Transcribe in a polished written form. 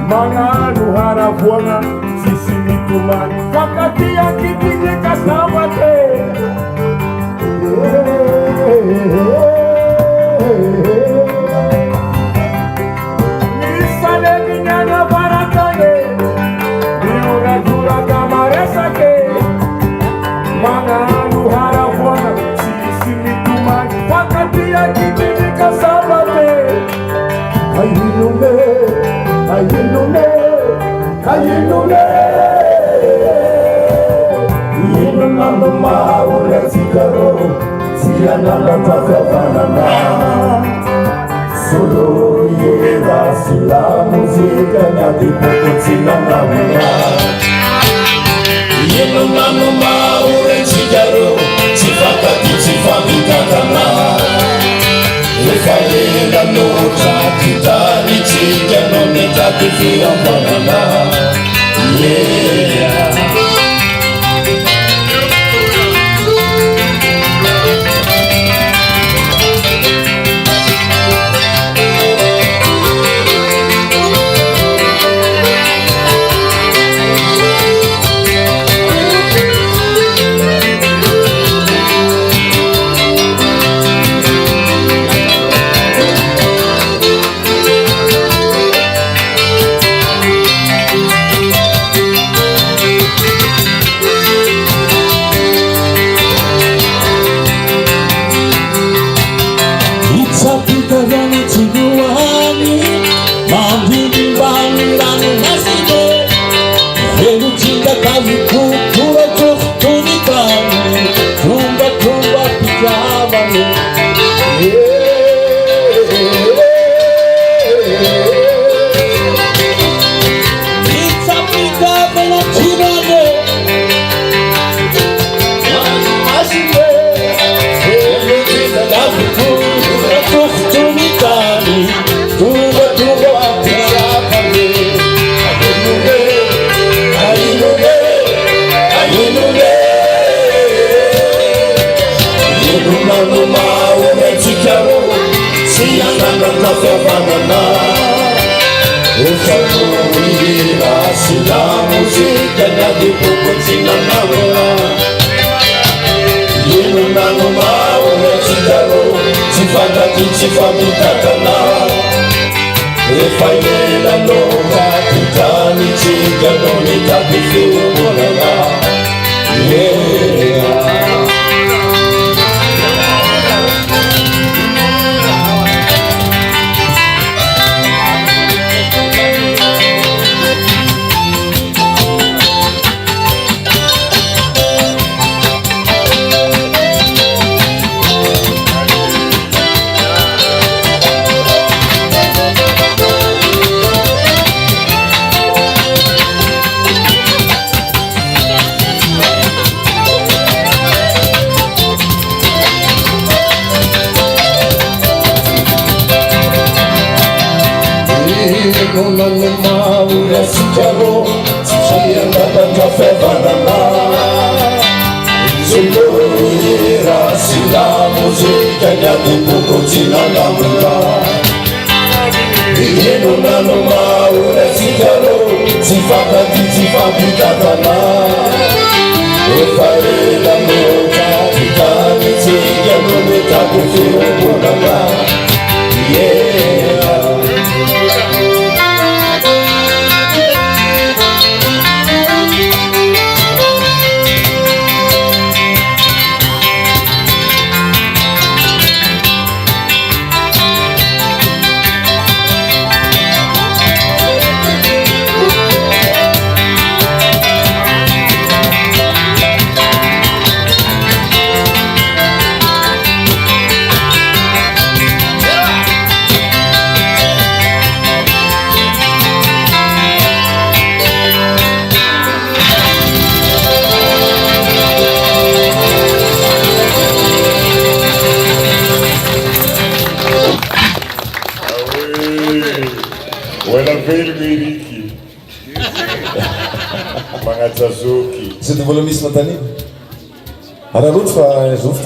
Manganu haravuana sisi mitumani wakati akipindika sabate misale kinyana baratane niuradura kamaresake Manganu haravuana sisi mitumani wakati akipindika sabate Kayinune Yinunanu maule zikaro Siyanala tazavanana Solo yeda sila muzika Nyati poko zinana wina Yinunanu maule zikaro Sifakati sifamitadana Ufayenda nota kitani chija Noneta kifia mwanana Yeah Wala velogno iriky. Magnajazoky. Sady mbola misy manontany. Araha loatra fa zovy